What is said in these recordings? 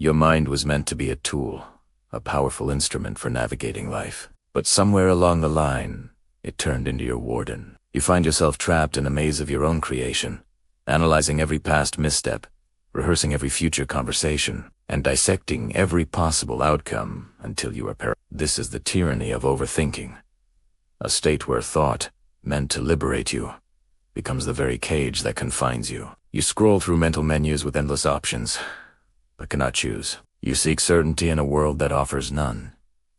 Your mind was meant to be a tool, a powerful instrument for navigating life. But somewhere along the line, it turned into your warden. You find yourself trapped in a maze of your own creation, analyzing every past misstep, rehearsing every future conversation, and dissecting every possible outcome until you are paralyzed. This is the tyranny of overthinking, a state where thought, meant to liberate you, becomes the very cage that confines you. You scroll through mental menus with endless options, but cannot choose. You seek certainty in a world that offers none,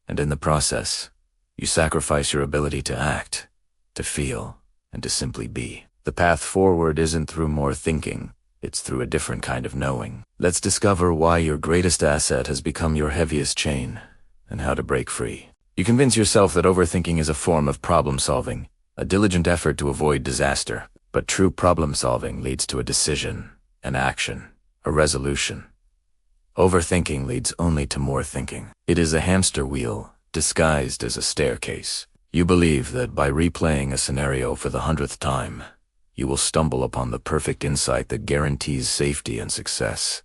and in the process, you sacrifice your ability to act, to feel, and to simply be. The path forward isn't through more thinking, it's through a different kind of knowing. Let's discover why your greatest asset has become your heaviest chain, and how to break free. You convince yourself that overthinking is a form of problem solving, a diligent effort to avoid disaster. But true problem solving leads to a decision, an action, a resolution. Overthinking leads only to more thinking. It is a hamster wheel, disguised as a staircase. You believe that by replaying a scenario for the 100th time, you will stumble upon the perfect insight that guarantees safety and success.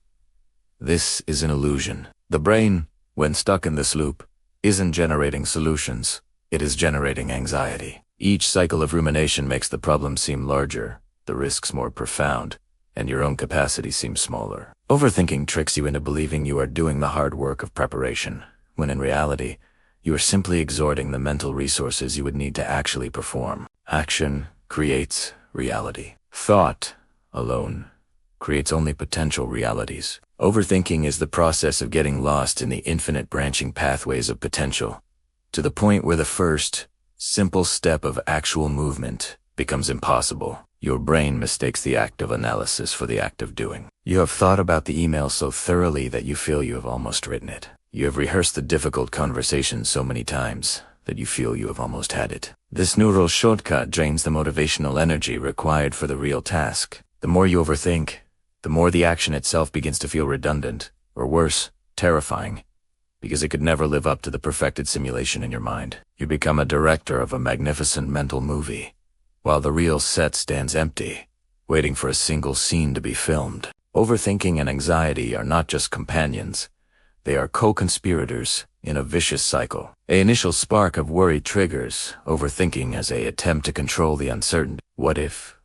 This is an illusion. The brain, when stuck in this loop, isn't generating solutions, it is generating anxiety. Each cycle of rumination makes the problem seem larger, the risks more profound, and your own capacity seems smaller. Overthinking tricks you into believing you are doing the hard work of preparation, when in reality, you are simply exhausting the mental resources you would need to actually perform. Action creates reality. Thought, alone, creates only potential realities. Overthinking is the process of getting lost in the infinite branching pathways of potential, to the point where the first, simple step of actual movement becomes impossible. Your brain mistakes the act of analysis for the act of doing. You have thought about the email so thoroughly that you feel you have almost written it. You have rehearsed the difficult conversation so many times that you feel you have almost had it. This neural shortcut drains the motivational energy required for the real task. The more you overthink, the more the action itself begins to feel redundant, or worse, terrifying, because it could never live up to the perfected simulation in your mind. You become a director of a magnificent mental movie, while the real set stands empty, waiting for a single scene to be filmed. Overthinking and anxiety are not just companions, they are co-conspirators in a vicious cycle. An initial spark of worry triggers overthinking as an attempt to control the uncertainty. What if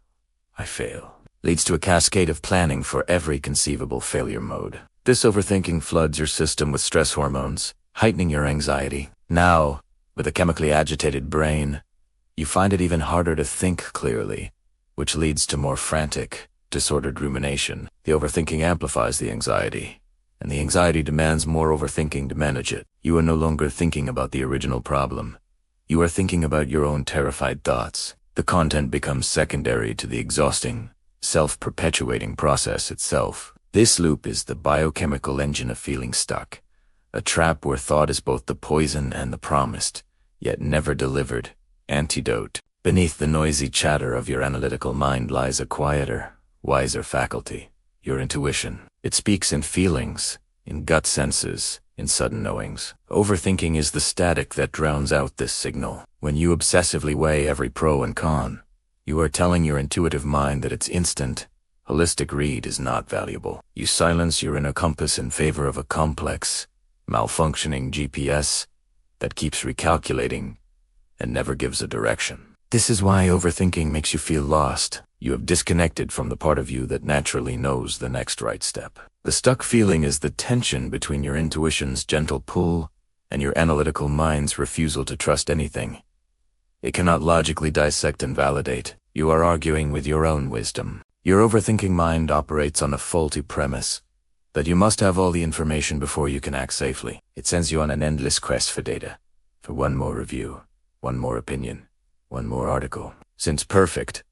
I fail? Leads to a cascade of planning for every conceivable failure mode. This overthinking floods your system with stress hormones, heightening your anxiety. Now, with a chemically agitated brain, you find it even harder to think clearly, which leads to more frantic, disordered rumination. The overthinking amplifies the anxiety, and the anxiety demands more overthinking to manage it. You are no longer thinking about the original problem. You are thinking about your own terrified thoughts. The content becomes secondary to the exhausting, self-perpetuating process itself. This loop is the biochemical engine of feeling stuck, a trap where thought is both the poison and the promised, yet never delivered, antidote. Beneath the noisy chatter of your analytical mind lies a quieter, wiser faculty, your intuition. It speaks in feelings, in gut senses, in sudden knowings. Overthinking is the static that drowns out this signal. When you obsessively weigh every pro and con, you are telling your intuitive mind that its instant, holistic read is not valuable. You silence your inner compass in favor of a complex, malfunctioning GPS that keeps recalculating and never gives a direction. This is why overthinking makes you feel lost. You have disconnected from the part of you that naturally knows the next right step. The stuck feeling is the tension between your intuition's gentle pull and your analytical mind's refusal to trust anything. It cannot logically dissect and validate. You are arguing with your own wisdom. Your overthinking mind operates on a faulty premise that you must have all the information before you can act safely. It sends you on an endless quest for data, for one more review, one more opinion, one more article. Since perfect,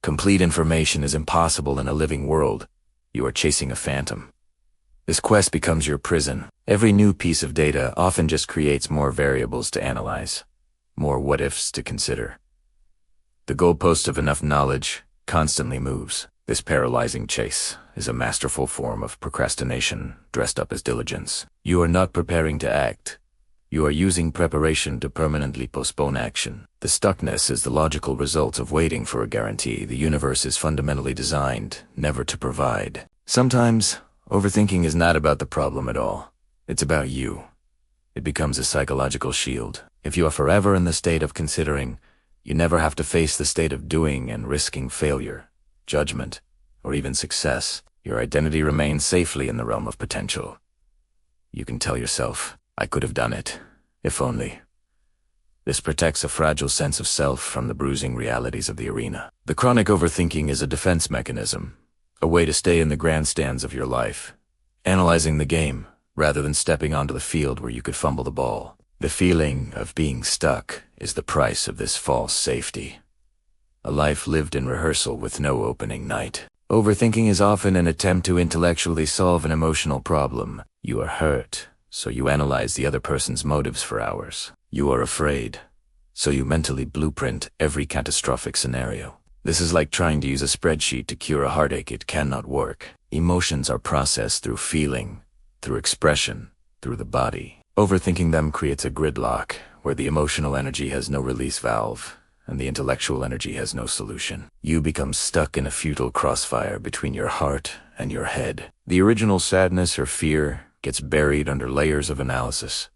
complete information is impossible in a living world, you are chasing a phantom. This quest becomes your prison. Every new piece of data often just creates more variables to analyze, more what-ifs to consider. The goalpost of enough knowledge constantly moves. This paralyzing chase is a masterful form of procrastination dressed up as diligence. You are not preparing to act. You are using preparation to permanently postpone action. The stuckness is the logical result of waiting for a guarantee the universe is fundamentally designed never to provide. Sometimes, Overthinking is not about the problem at all. It's about you. It becomes a psychological shield. If you are forever in the state of considering, you never have to face the state of doing and risking failure, judgment, or even success. Your identity remains safely in the realm of potential. You can tell yourself, I could have done it, if only. This protects a fragile sense of self from the bruising realities of the arena. The chronic overthinking is a defense mechanism, a way to stay in the grandstands of your life, analyzing the game rather than stepping onto the field where you could fumble the ball. The feeling of being stuck is the price of this false safety. A life lived in rehearsal with no opening night. Overthinking is often an attempt to intellectually solve an emotional problem. You are hurt, so you analyze the other person's motives for hours. You are afraid, so you mentally blueprint every catastrophic scenario. This is like trying to use a spreadsheet to cure a heartache. It cannot work. Emotions are processed through feeling, through expression, through the body. Overthinking them creates a gridlock where the emotional energy has no release valve and the intellectual energy has no solution. You become stuck in a futile crossfire between your heart and your head. The original sadness or fear gets buried under layers of analysis,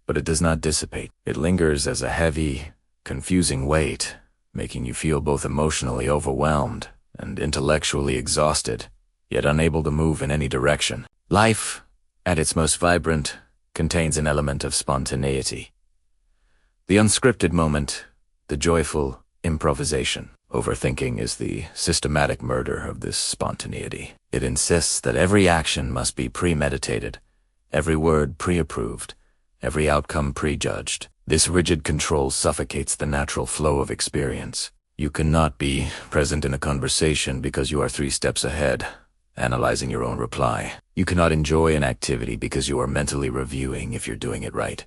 but it does not dissipate. It lingers as a heavy, confusing weight, making you feel both emotionally overwhelmed and intellectually exhausted, yet unable to move in any direction. Life, at its most vibrant, contains an element of spontaneity. The unscripted moment, the joyful improvisation. Overthinking is the systematic murder of this spontaneity. It insists that every action must be premeditated, every word pre-approved, every outcome prejudged. This rigid control suffocates the natural flow of experience. You cannot be present in a conversation because you are 3 steps ahead, analyzing your own reply. You cannot enjoy an activity because you are mentally reviewing if you're doing it right.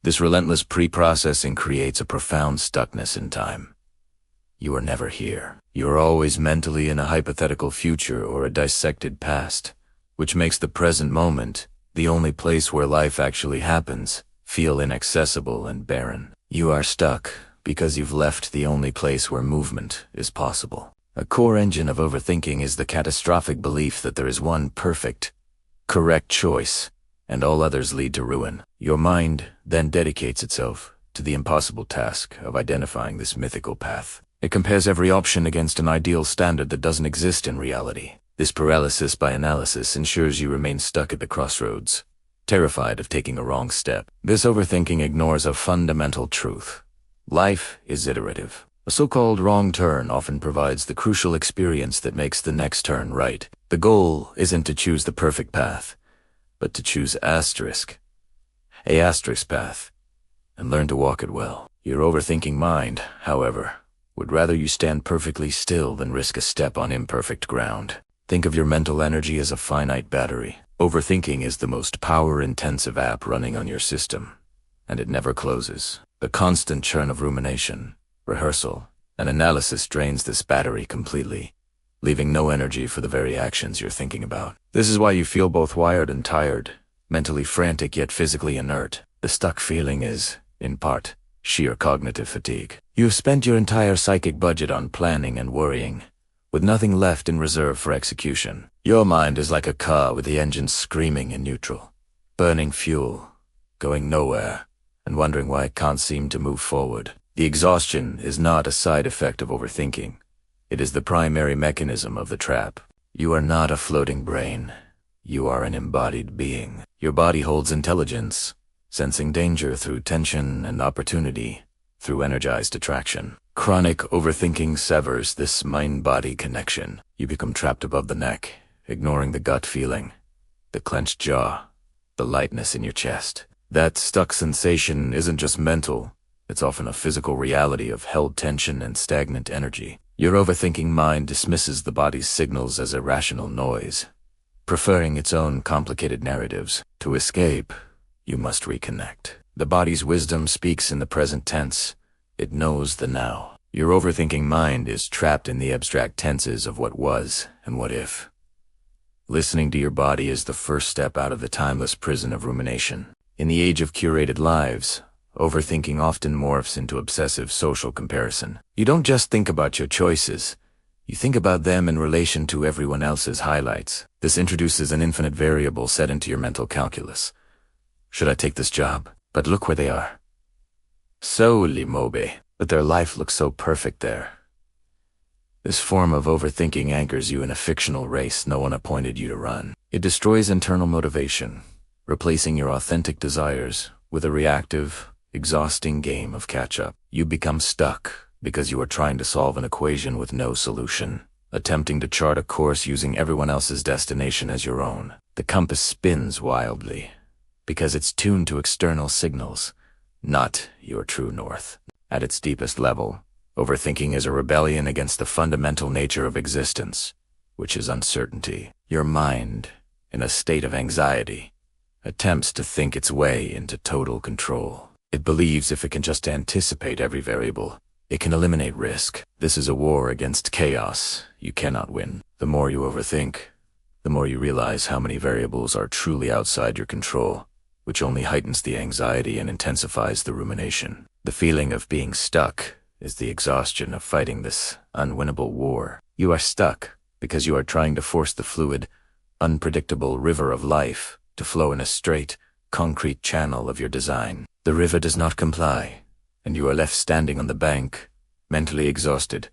This relentless pre-processing creates a profound stuckness in time. You are never here. You are always mentally in a hypothetical future or a dissected past, which makes the present moment, the only place where life actually happens, feel inaccessible and barren. You are stuck because you've left the only place where movement is possible. A core engine of overthinking is the catastrophic belief that there is one perfect, correct choice, and all others lead to ruin. Your mind then dedicates itself to the impossible task of identifying this mythical path. It compares every option against an ideal standard that doesn't exist in reality. This paralysis by analysis ensures you remain stuck at the crossroads, terrified of taking a wrong step. This overthinking ignores a fundamental truth. Life is iterative. A so-called wrong turn often provides the crucial experience that makes the next turn right. The goal isn't to choose the perfect path, but to choose a asterisk path, and learn to walk it well. Your overthinking mind, however, would rather you stand perfectly still than risk a step on imperfect ground. Think of your mental energy as a finite battery. Overthinking is the most power-intensive app running on your system, and it never closes. The constant churn of rumination, rehearsal, and analysis drains this battery completely, leaving no energy for the very actions you're thinking about. This is why you feel both wired and tired, mentally frantic yet physically inert. The stuck feeling is, in part, sheer cognitive fatigue. You've spent your entire psychic budget on planning and worrying, with nothing left in reserve for execution. Your mind is like a car with the engine screaming in neutral, burning fuel, going nowhere, and wondering why it can't seem to move forward. The exhaustion is not a side effect of overthinking. It is the primary mechanism of the trap. You are not a floating brain. You are an embodied being. Your body holds intelligence, sensing danger through tension and opportunity through energized attraction. Chronic overthinking severs this mind-body connection. You become trapped above the neck, ignoring the gut feeling, the clenched jaw, the lightness in your chest. That stuck sensation isn't just mental. It's often a physical reality of held tension and stagnant energy. Your overthinking mind dismisses the body's signals as irrational noise, preferring its own complicated narratives. To escape, you must reconnect. The body's wisdom speaks in the present tense. It knows the now. Your overthinking mind is trapped in the abstract tenses of what was and what if. Listening to your body is the first step out of the timeless prison of rumination. In the age of curated lives, overthinking often morphs into obsessive social comparison. You don't just think about your choices, You think about them in relation to everyone else's highlights. This introduces an infinite variable set into your mental calculus. Should I take this job? But look where they are. So immobile, but their life looks so perfect there. This form of overthinking anchors you in a fictional race no one appointed you to run. It destroys internal motivation, replacing your authentic desires with a reactive, exhausting game of catch-up. You become stuck because you are trying to solve an equation with no solution, attempting to chart a course using everyone else's destination as your own. The compass spins wildly because it's tuned to external signals, not your true north. At its deepest level, overthinking is a rebellion against the fundamental nature of existence, which is uncertainty. Your mind, in a state of anxiety, attempts to think its way into total control. It believes if it can just anticipate every variable, it can eliminate risk. This is a war against chaos you cannot win. The more you overthink, the more you realize how many variables are truly outside your control, which only heightens the anxiety and intensifies the rumination. The feeling of being stuck is the exhaustion of fighting this unwinnable war. You are stuck because you are trying to force the fluid, unpredictable river of life to flow in a straight, concrete channel of your design. The river does not comply, and you are left standing on the bank, mentally exhausted,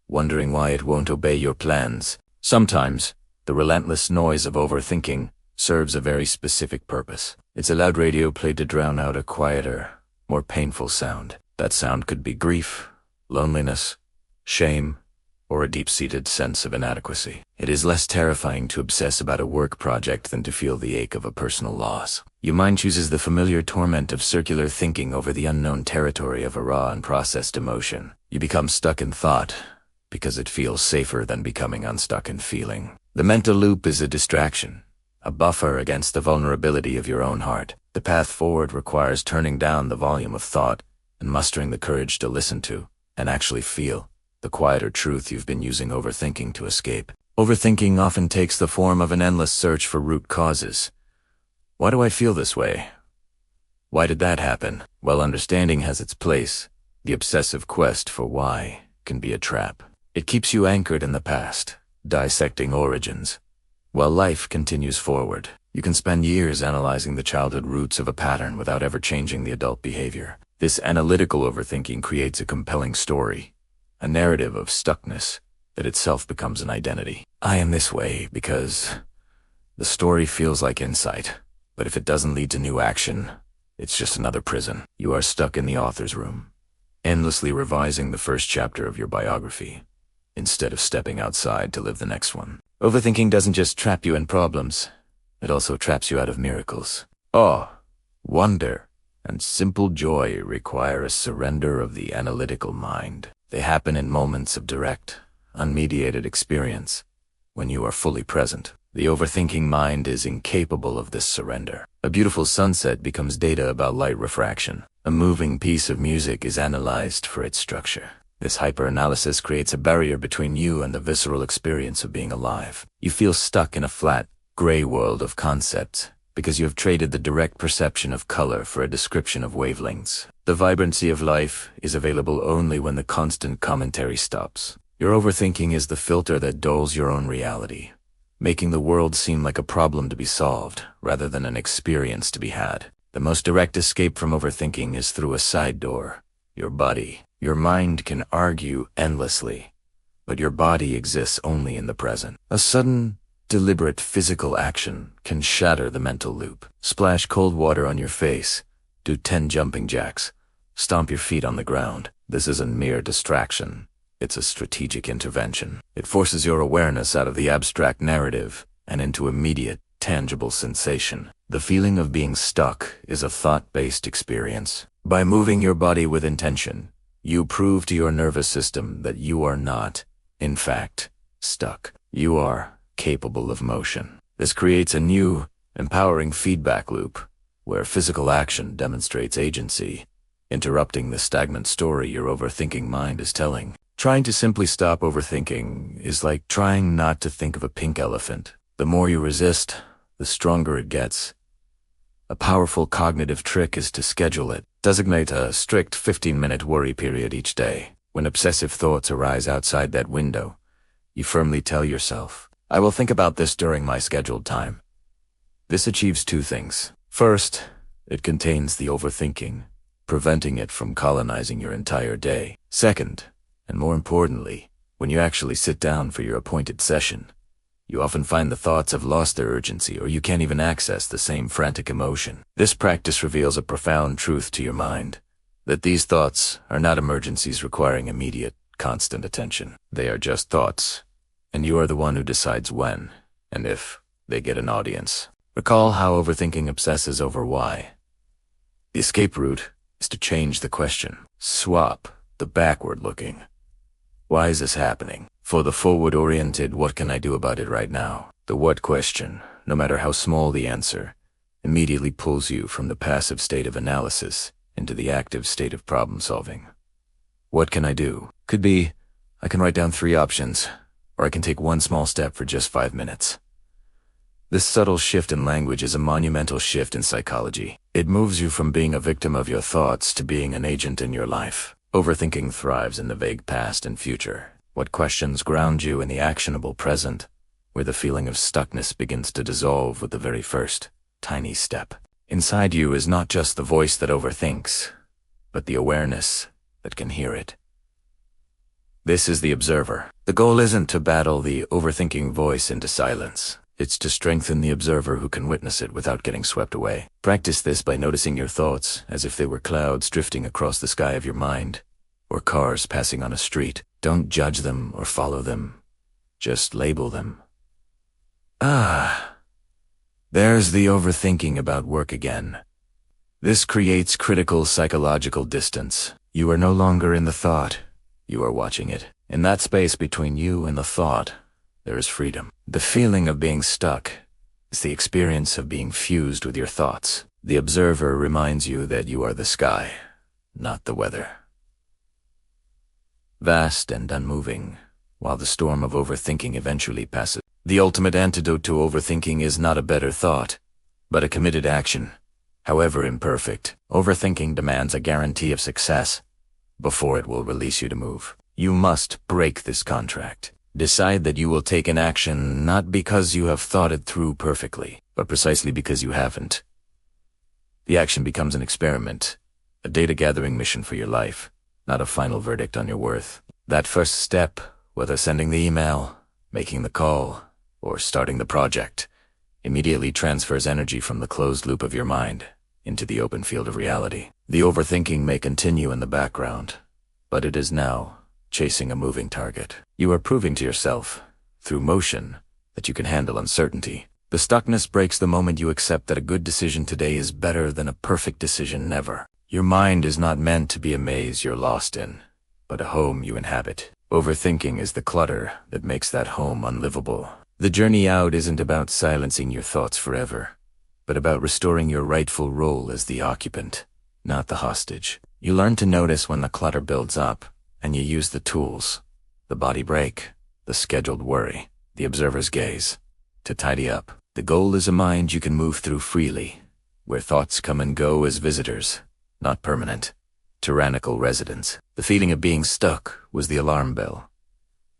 wondering why it won't obey your plans. Sometimes, the relentless noise of overthinking serves a very specific purpose. It's a loud radio played to drown out a quieter, more painful sound. That sound could be grief, loneliness, shame, or a deep-seated sense of inadequacy. It is less terrifying to obsess about a work project than to feel the ache of a personal loss. Your mind chooses the familiar torment of circular thinking over the unknown territory of a raw and processed emotion. You become stuck in thought because it feels safer than becoming unstuck in feeling. The mental loop is a distraction, a buffer against the vulnerability of your own heart. The path forward requires turning down the volume of thought and mustering the courage to listen to, and actually feel, the quieter truth you've been using overthinking to escape. Overthinking often takes the form of an endless search for root causes. Why do I feel this way? Why did that happen? While understanding has its place, the obsessive quest for why can be a trap. It keeps you anchored in the past, dissecting origins. While life continues forward, you can spend years analyzing the childhood roots of a pattern without ever changing the adult behavior. This analytical overthinking creates a compelling story, a narrative of stuckness that itself becomes an identity. I am this way because the story feels like insight, but if it doesn't lead to new action, it's just another prison. You are stuck in the author's room, endlessly revising the first chapter of your biography, instead of stepping outside to live the next one. Overthinking doesn't just trap you in problems, it also traps you out of miracles. Awe, wonder, and simple joy require a surrender of the analytical mind. They happen in moments of direct, unmediated experience, when you are fully present. The overthinking mind is incapable of this surrender. A beautiful sunset becomes data about light refraction. A moving piece of music is analyzed for its structure. This hyper-analysis creates a barrier between you and the visceral experience of being alive. You feel stuck in a flat, gray world of concepts because you have traded the direct perception of color for a description of wavelengths. The vibrancy of life is available only when the constant commentary stops. Your overthinking is the filter that dulls your own reality, making the world seem like a problem to be solved rather than an experience to be had. The most direct escape from overthinking is through a side door, your body. Your mind can argue endlessly, but your body exists only in the present. A sudden, deliberate physical action can shatter the mental loop. Splash cold water on your face, do 10 jumping jacks, stomp your feet on the ground. This isn't mere distraction. It's a strategic intervention. It forces your awareness out of the abstract narrative and into immediate, tangible sensation. The feeling of being stuck is a thought-based experience. By moving your body with intention, you prove to your nervous system that you are not, in fact, stuck. You are capable of motion. This creates a new, empowering feedback loop, where physical action demonstrates agency, interrupting the stagnant story your overthinking mind is telling. Trying to simply stop overthinking is like trying not to think of a pink elephant. The more you resist, the stronger it gets. A powerful cognitive trick is to schedule it. Designate a strict 15-minute worry period each day. When obsessive thoughts arise outside that window, You firmly tell yourself, I will think about this during my scheduled time. This achieves two things. First, it contains the overthinking, preventing it from colonizing your entire day. Second, and more importantly, when you actually sit down for your appointed session, you often find the thoughts have lost their urgency, or you can't even access the same frantic emotion. This practice reveals a profound truth to your mind, that these thoughts are not emergencies requiring immediate, constant attention. They are just thoughts, and you are the one who decides when, and if, they get an audience. Recall how overthinking obsesses over why. The escape route is to change the question. Swap the backward-looking. Why is this happening? For the forward-oriented, what can I do about it right now? The what question, no matter how small the answer, immediately pulls you from the passive state of analysis into the active state of problem-solving. What can I do? Could be, I can write down 3 options, or I can take one small step for just 5 minutes. This subtle shift in language is a monumental shift in psychology. It moves you from being a victim of your thoughts to being an agent in your life. Overthinking thrives in the vague past and future. What questions ground you in the actionable present, where the feeling of stuckness begins to dissolve with the very first, tiny step. Inside you is not just the voice that overthinks, but the awareness that can hear it. This is the observer. The goal isn't to battle the overthinking voice into silence. It's to strengthen the observer who can witness it without getting swept away. Practice this by noticing your thoughts as if they were clouds drifting across the sky of your mind, or cars passing on a street. Don't judge them or follow them. Just label them. There's the overthinking about work again. This creates critical psychological distance. You are no longer in the thought. You are watching it. In that space between you and the thought, there is freedom. The feeling of being stuck is the experience of being fused with your thoughts. The observer reminds you that you are the sky, not the weather. Vast and unmoving, while the storm of overthinking eventually passes. The ultimate antidote to overthinking is not a better thought, but a committed action, however imperfect. Overthinking demands a guarantee of success before it will release you to move. You must break this contract. Decide that you will take an action not because you have thought it through perfectly, but precisely because you haven't. The action becomes an experiment, a data-gathering mission for your life, not a final verdict on your worth. That first step, whether sending the email, making the call, or starting the project, immediately transfers energy from the closed loop of your mind into the open field of reality. The overthinking may continue in the background, but it is now chasing a moving target. You are proving to yourself, through motion, that you can handle uncertainty. The stuckness breaks the moment you accept that a good decision today is better than a perfect decision never. Your mind is not meant to be a maze you're lost in, but a home you inhabit. Overthinking is the clutter that makes that home unlivable. The journey out isn't about silencing your thoughts forever, but about restoring your rightful role as the occupant, not the hostage. You learn to notice when the clutter builds up, and you use the tools, the body break, the scheduled worry, the observer's gaze, to tidy up. The goal is a mind you can move through freely, where thoughts come and go as visitors, not permanent, tyrannical residents. The feeling of being stuck was the alarm bell.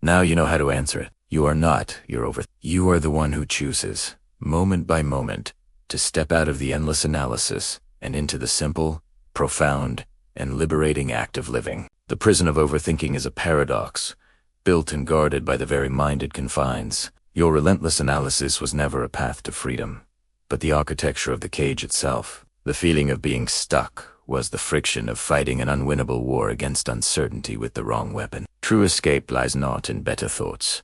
Now you know how to answer it. You are not You are the one who chooses, moment by moment, to step out of the endless analysis and into the simple, profound, and liberating act of living. The prison of overthinking is a paradox, built and guarded by the very mind it confines. Your relentless analysis was never a path to freedom, but the architecture of the cage itself. The feeling of being stuck was the friction of fighting an unwinnable war against uncertainty with the wrong weapon. True escape lies not in better thoughts,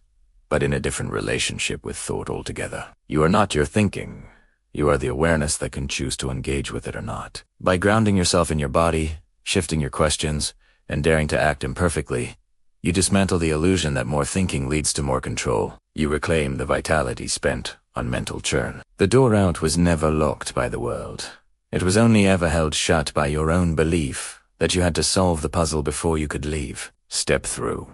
but in a different relationship with thought altogether. You are not your thinking. You are the awareness that can choose to engage with it or not. By grounding yourself in your body, shifting your questions, and daring to act imperfectly, you dismantle the illusion that more thinking leads to more control. You reclaim the vitality spent on mental churn. The door out was never locked by the world. It was only ever held shut by your own belief that you had to solve the puzzle before you could leave. Step through.